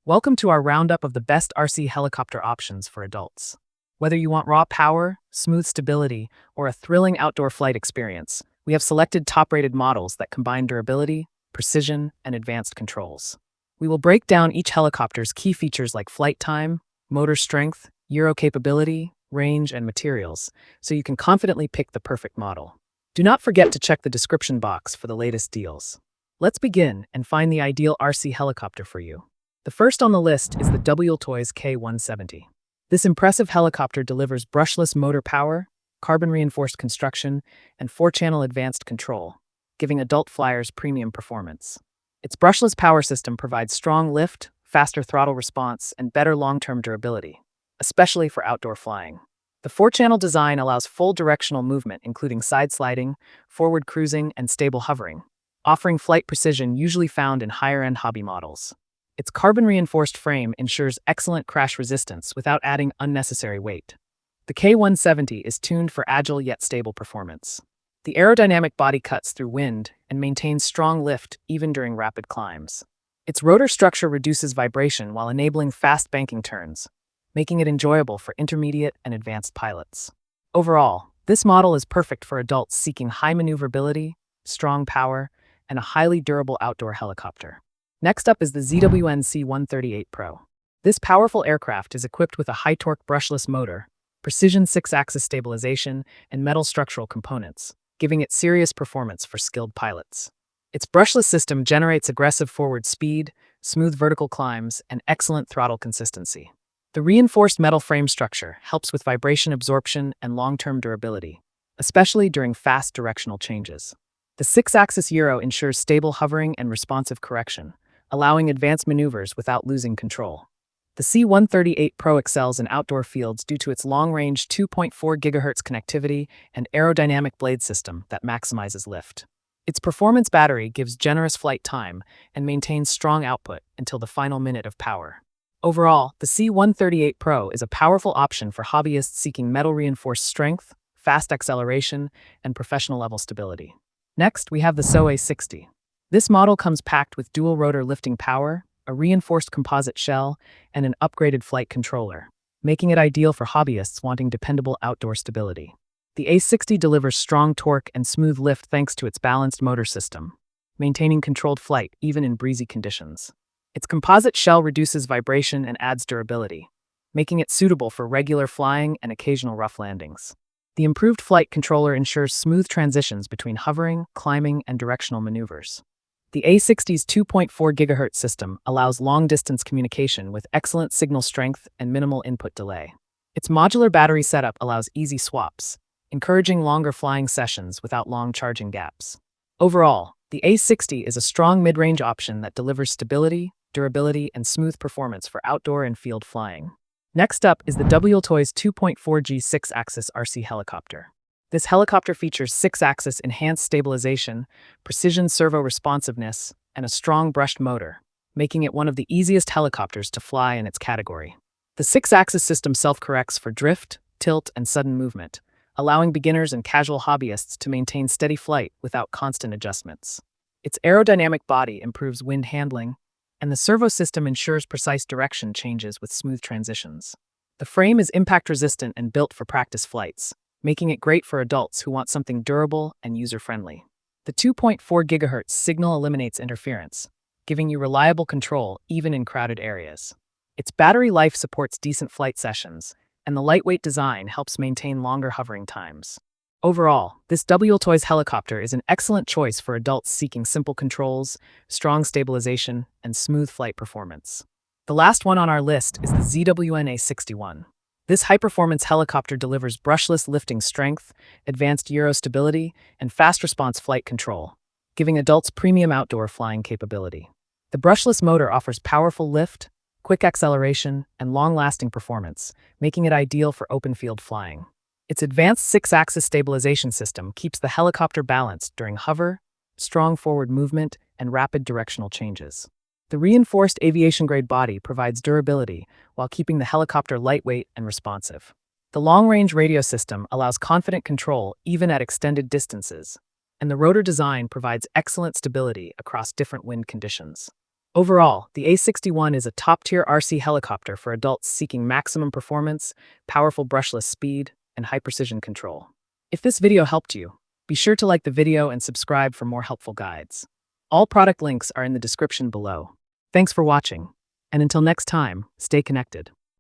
Welcome to our roundup of the best RC helicopter options for adults. Whether you want raw power, smooth stability, or a thrilling outdoor flight experience, we have selected top-rated models that combine durability, precision, and advanced controls. We will break down each helicopter's key features like flight time, motor strength, Euro capability, range, and materials, so you can confidently pick the perfect model. Do not forget to check the description box for the latest deals. Let's begin and find the ideal RC helicopter for you. The first on the list is the WLToys K170. This impressive helicopter delivers brushless motor power, carbon-reinforced construction, and 4-channel advanced control, giving adult flyers premium performance. Its brushless power system provides strong lift, faster throttle response, and better long-term durability, especially for outdoor flying. The 4-channel design allows full directional movement, including side sliding, forward cruising, and stable hovering, offering flight precision usually found in higher-end hobby models. Its carbon-reinforced frame ensures excellent crash resistance without adding unnecessary weight. The K170 is tuned for agile yet stable performance. The aerodynamic body cuts through wind and maintains strong lift even during rapid climbs. Its rotor structure reduces vibration while enabling fast banking turns, making it enjoyable for intermediate and advanced pilots. Overall, this model is perfect for adults seeking high maneuverability, strong power, and a highly durable outdoor helicopter. Next up is the ZWNC138 Pro. This powerful aircraft is equipped with a high-torque brushless motor, precision 6-axis stabilization, and metal structural components, giving it serious performance for skilled pilots. Its brushless system generates aggressive forward speed, smooth vertical climbs, and excellent throttle consistency. The reinforced metal frame structure helps with vibration absorption and long-term durability, especially during fast directional changes. The 6-axis Euro ensures stable hovering and responsive correction, allowing advanced maneuvers without losing control. The C138 Pro excels in outdoor fields due to its long-range 2.4 GHz connectivity and aerodynamic blade system that maximizes lift. Its performance battery gives generous flight time and maintains strong output until the final minute of power. Overall, the C138 Pro is a powerful option for hobbyists seeking metal-reinforced strength, fast acceleration, and professional-level stability. Next, we have the ZWNC138 60. This model comes packed with dual-rotor lifting power, a reinforced composite shell, and an upgraded flight controller, making it ideal for hobbyists wanting dependable outdoor stability. The A60 delivers strong torque and smooth lift thanks to its balanced motor system, maintaining controlled flight even in breezy conditions. Its composite shell reduces vibration and adds durability, making it suitable for regular flying and occasional rough landings. The improved flight controller ensures smooth transitions between hovering, climbing, and directional maneuvers. The A60's 2.4 GHz system allows long-distance communication with excellent signal strength and minimal input delay. Its modular battery setup allows easy swaps, encouraging longer flying sessions without long charging gaps. Overall, the A60 is a strong mid-range option that delivers stability, durability, and smooth performance for outdoor and field flying. Next up is the WLToys 2.4G 6-axis RC helicopter. This helicopter features 6-axis enhanced stabilization, precision servo responsiveness, and a strong brushed motor, making it one of the easiest helicopters to fly in its category. The 6-axis system self-corrects for drift, tilt, and sudden movement, allowing beginners and casual hobbyists to maintain steady flight without constant adjustments. Its aerodynamic body improves wind handling, and the servo system ensures precise direction changes with smooth transitions. The frame is impact-resistant and built for practice flights, making it great for adults who want something durable and user-friendly. The 2.4 GHz signal eliminates interference, giving you reliable control even in crowded areas. Its battery life supports decent flight sessions, and the lightweight design helps maintain longer hovering times. Overall, this WLToys helicopter is an excellent choice for adults seeking simple controls, strong stabilization, and smooth flight performance. The last one on our list is the ZWNA61. This high-performance helicopter delivers brushless lifting strength, advanced Euro stability, and fast-response flight control, giving adults premium outdoor flying capability. The brushless motor offers powerful lift, quick acceleration, and long-lasting performance, making it ideal for open-field flying. Its advanced 6-axis stabilization system keeps the helicopter balanced during hover, strong forward movement, and rapid directional changes. The reinforced aviation-grade body provides durability while keeping the helicopter lightweight and responsive. The long-range radio system allows confident control even at extended distances, and the rotor design provides excellent stability across different wind conditions. Overall, the A61 is a top-tier RC helicopter for adults seeking maximum performance, powerful brushless speed, and high-precision control. If this video helped you, be sure to like the video and subscribe for more helpful guides. All product links are in the description below. Thanks for watching, and until next time, stay connected.